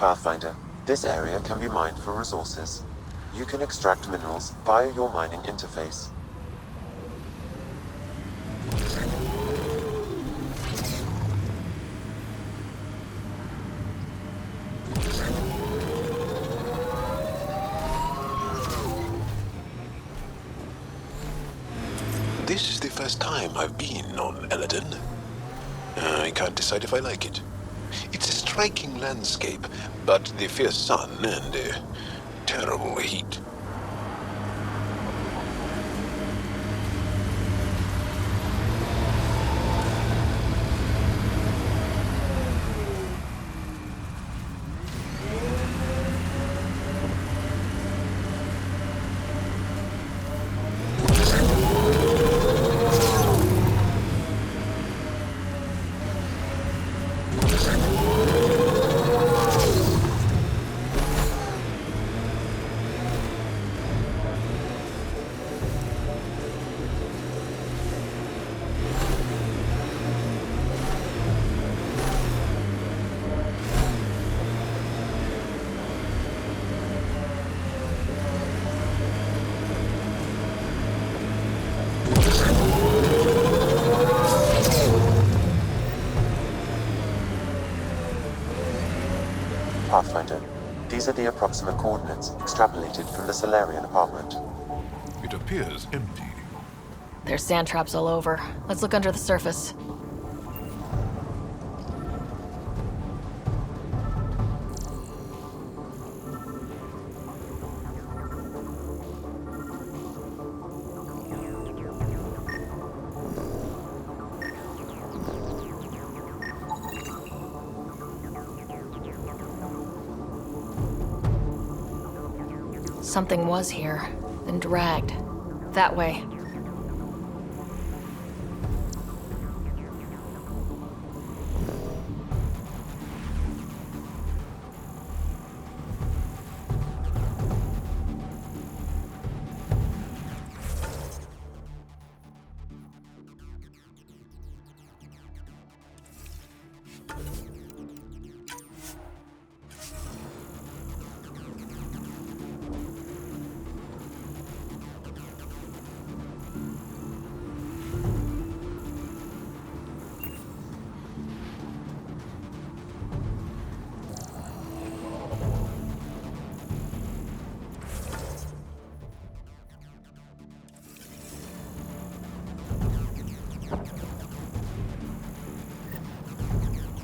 Pathfinder, this area can be mined for resources. You can extract minerals via your mining interface. This is the first time I've been on Eladon. I can't decide if I like it. It's a striking landscape, but the fierce sun and terrible heat. Pathfinder, these are the approximate coordinates extrapolated from the Solarian apartment. It appears empty. There's sand traps all over. Let's look under the surface. Something was here, then dragged. That way.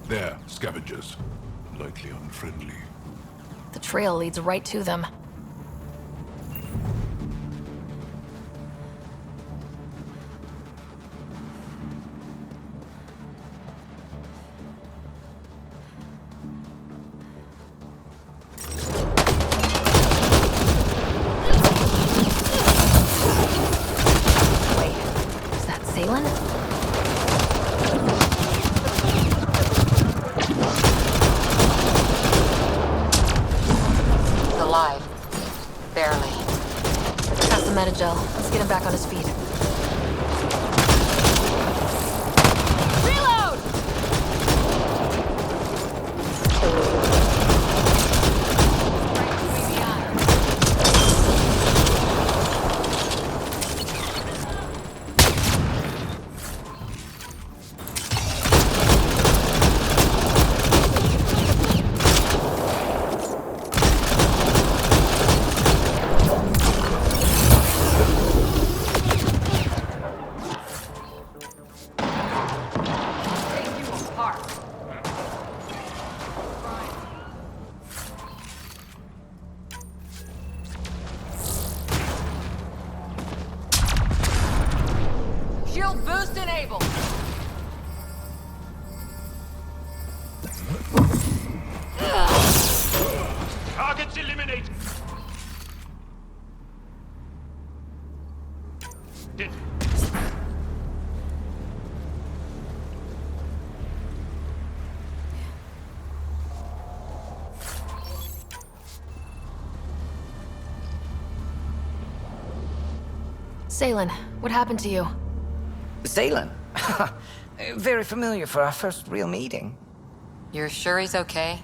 There, scavengers. Likely unfriendly. The trail leads right to them. Wait, is that Salen? Alive. Barely. Pass the Metagel. Let's get him back on his feet. Reload! Shield boost enabled. Targets eliminated. Salen, what happened to you? Salen? Very familiar for our first real meeting. You're sure he's okay?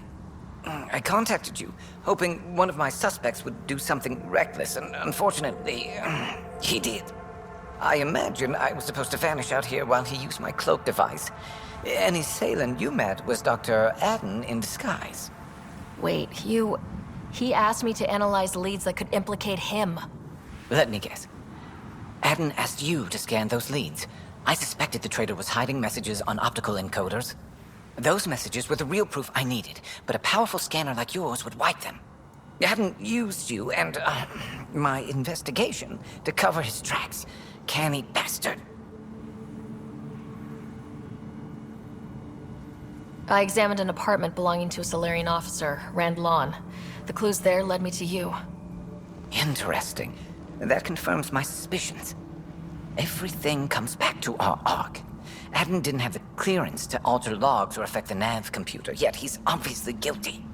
I contacted you, hoping one of my suspects would do something reckless, and unfortunately, he did. I imagine I was supposed to vanish out here while he used my cloak device. Any assailant you met was Dr. Adden in disguise. Wait, He asked me to analyze leads that could implicate him. Let me guess. Adden asked you to scan those leads. I suspected the traitor was hiding messages on optical encoders. Those messages were the real proof I needed, but a powerful scanner like yours would wipe them. Adden used you and, my investigation to cover his tracks. Canny bastard. I examined an apartment belonging to a Solarian officer, Rand Lawn. The clues there led me to you. Interesting. That confirms my suspicions. Everything comes back to our ARC. Adden didn't have the clearance to alter logs or affect the nav computer, yet he's obviously guilty.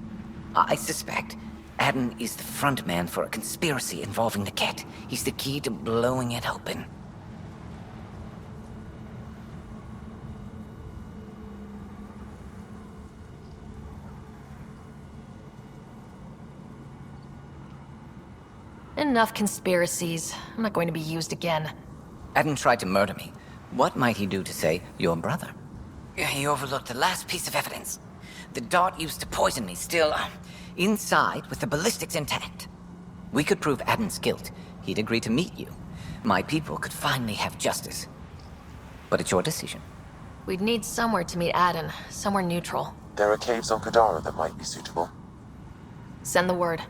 I suspect Adden is the front man for a conspiracy involving the Ket. He's the key to blowing it open. Enough conspiracies. I'm not going to be used again. Adden tried to murder me. What might he do to say, your brother? He overlooked the last piece of evidence. The dart used to poison me still, inside with the ballistics intact. We could prove Adden's guilt. He'd agree to meet you. My people could finally have justice. But it's your decision. We'd need somewhere to meet Adden, somewhere neutral. There are caves on Kadara that might be suitable. Send the word.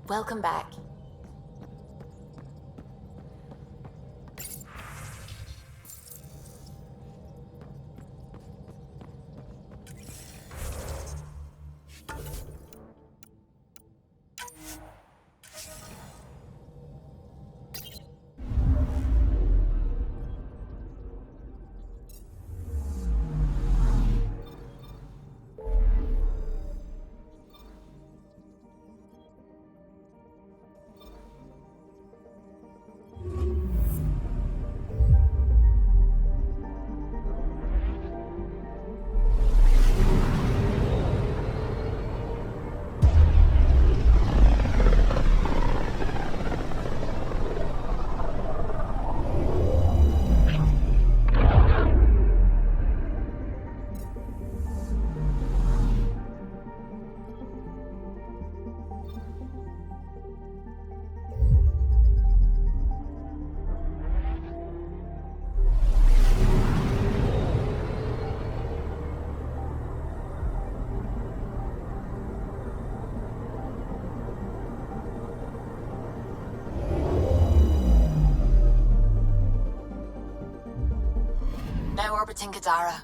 Welcome back. Now orbiting Gadara.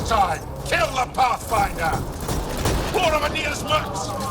time! Kill the Pathfinder! War of Aeneas Max!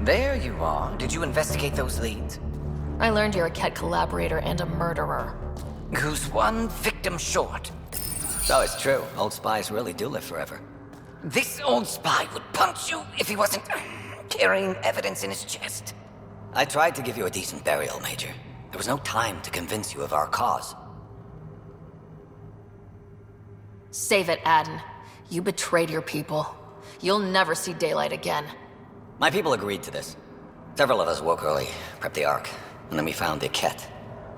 There you are. Did you investigate those leads? I learned you're a Ket collaborator and a murderer. Who's one victim short? So it's true. Old spies really do live forever. This old spy would punch you if he wasn't carrying evidence in his chest. I tried to give you a decent burial, Major. There was no time to convince you of our cause. Save it, Aden. You betrayed your people. You'll never see daylight again. My people agreed to this. Several of us woke early, prepped the Ark, and then we found the Ket,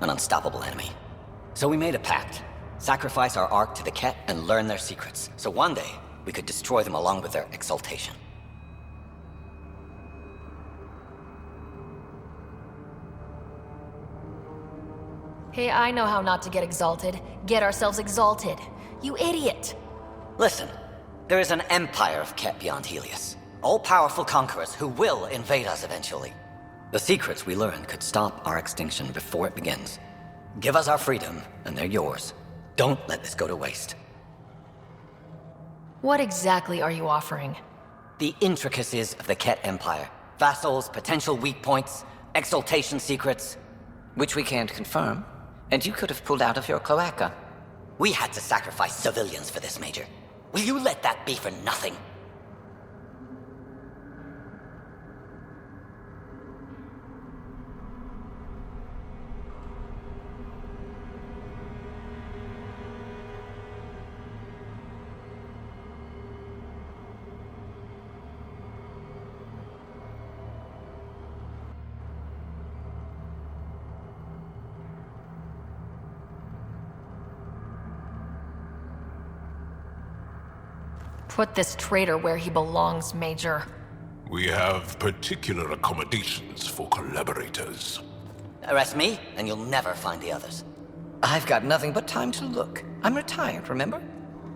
an unstoppable enemy. So we made a pact. Sacrifice our Ark to the Ket and learn their secrets, so one day we could destroy them along with their exaltation. Hey, I know how not to get exalted. Get ourselves exalted. You idiot! Listen, there is an empire of Ket beyond Helios. All-powerful conquerors who will invade us eventually. The secrets we learn could stop our extinction before it begins. Give us our freedom, and they're yours. Don't let this go to waste. What exactly are you offering? The intricacies of the Ket Empire. Vassals, potential weak points, exaltation secrets. Which we can't confirm. And you could have pulled out of your cloaca. We had to sacrifice civilians for this, Major. Will you let that be for nothing? Put this traitor where he belongs, Major. We have particular accommodations for collaborators. Arrest me, and you'll never find the others. I've got nothing but time to look. I'm retired, remember?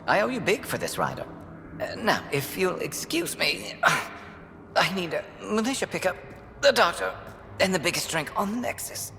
I owe you big for this rider. Now, if you'll excuse me, I need a militia pickup, the doctor, and the biggest drink on Nexus.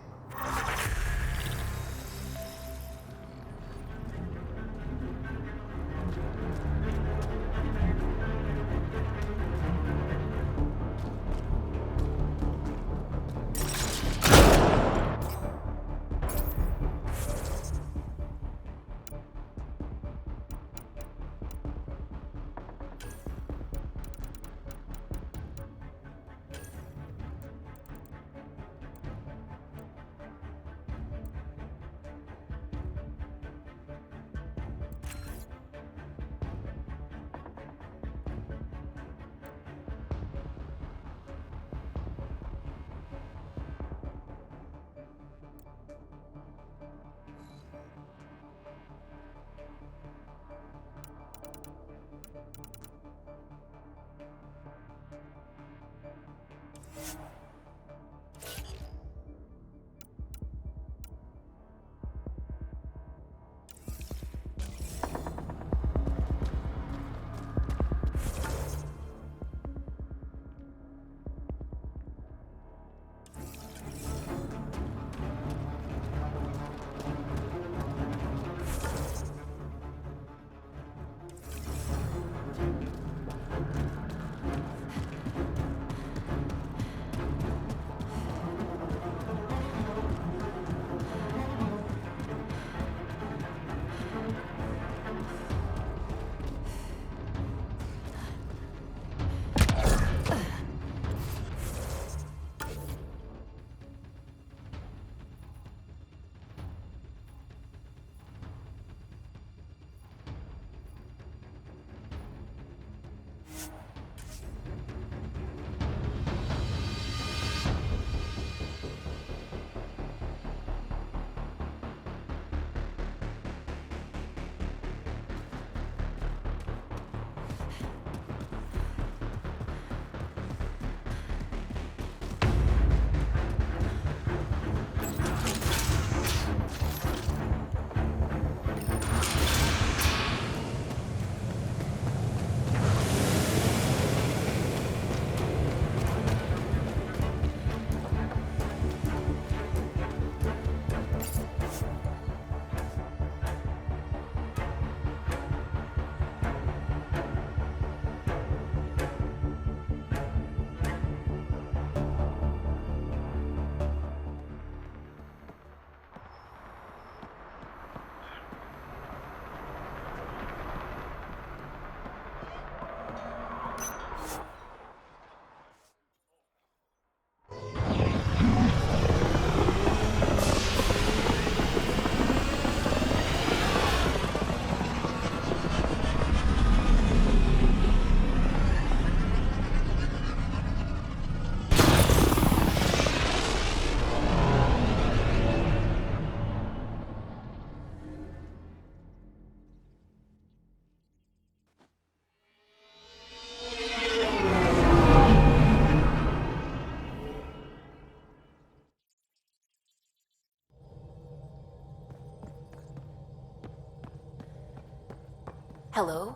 Hello?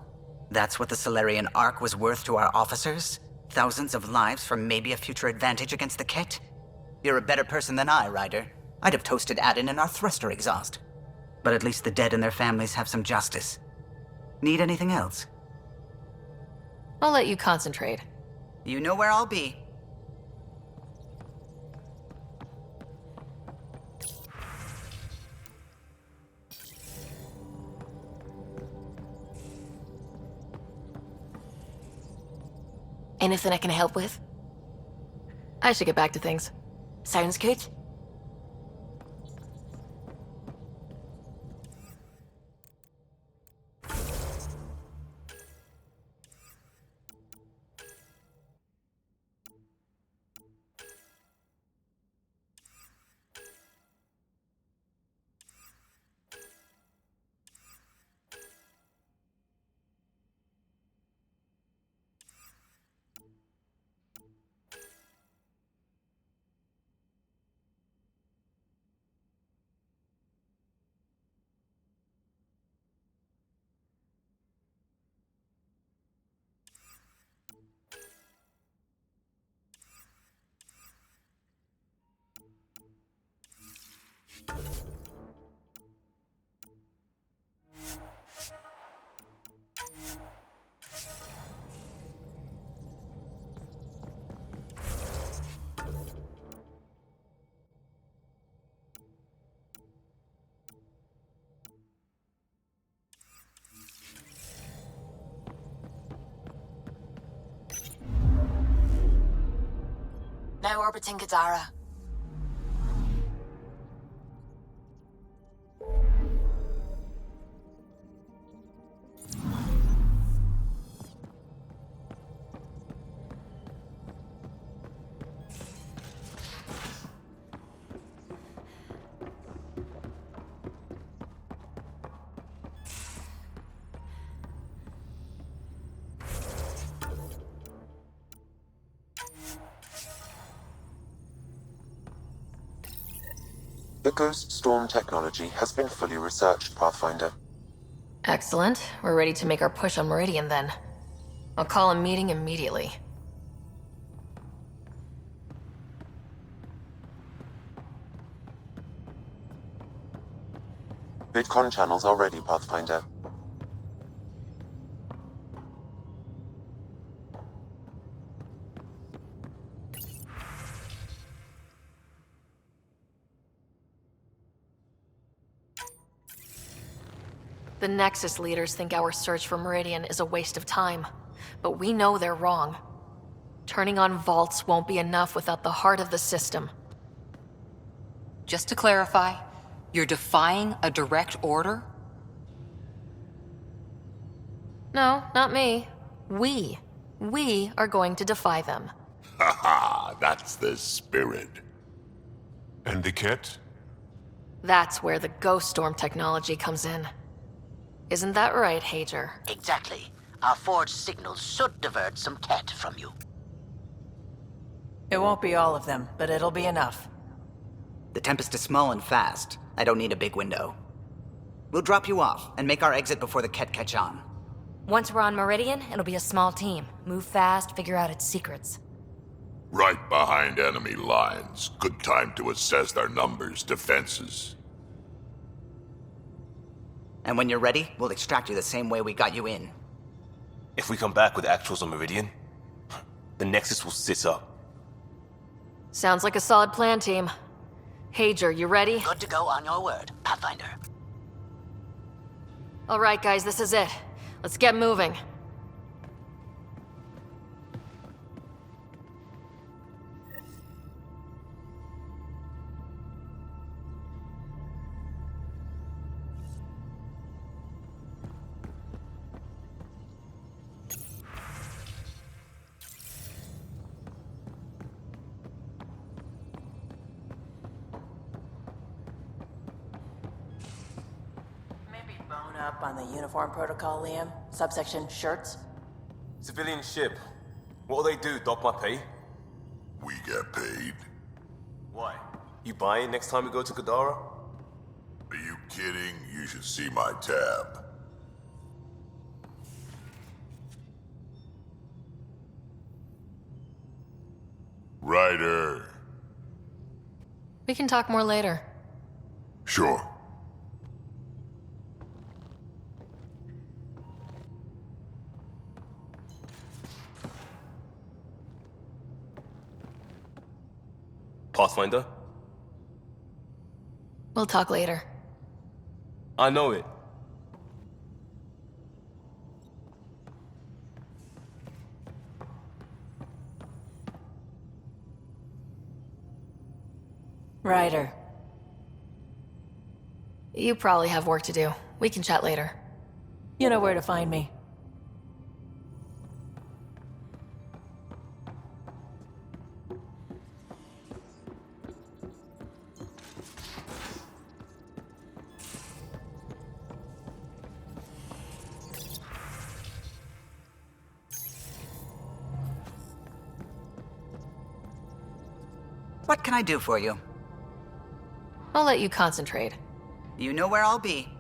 That's what the Solarian Ark was worth to our officers? Thousands of lives for maybe a future advantage against the Ket? You're a better person than I, Ryder. I'd have toasted Adin in our thruster exhaust. But at least the dead and their families have some justice. Need anything else? I'll let you concentrate. You know where I'll be. Anything I can help with? I should get back to things. Sounds good. Now orbiting Kadara. The Ghost Storm technology has been fully researched, Pathfinder. Excellent. We're ready to make our push on Meridian then. I'll call a meeting immediately. VidCon channels are ready, Pathfinder. The Nexus leaders think our search for Meridian is a waste of time, but we know they're wrong. Turning on vaults won't be enough without the heart of the system. Just to clarify, you're defying a direct order? No, not me. We. We are going to defy them. Haha, that's the spirit. And the Ket? That's where the Ghost Storm technology comes in. Isn't that right, Hager? Exactly. Our forged signals should divert some Ket from you. It won't be all of them, but it'll be enough. The Tempest is small and fast. I don't need a big window. We'll drop you off and make our exit before the Ket catch on. Once we're on Meridian, it'll be a small team. Move fast, figure out its secrets. Right behind enemy lines. Good time to assess their numbers, defenses. And when you're ready, we'll extract you the same way we got you in. If we come back with actuals on Meridian, the Nexus will sit up. Sounds like a solid plan, team. Hager, you ready? Good to go on your word, Pathfinder. All right, guys, this is it. Let's get moving. Up on the uniform protocol, Liam. Subsection shirts. Civilian ship. What'll they do, dock my pay? We get paid. Why? You buy it next time we go to Kadara? Are you kidding? You should see my tab. Ryder. We can talk more later. Sure. Pathfinder? We'll talk later. I know it. Ryder. You probably have work to do. We can chat later. You know where to find me. What can I do for you? I'll let you concentrate. You know where I'll be.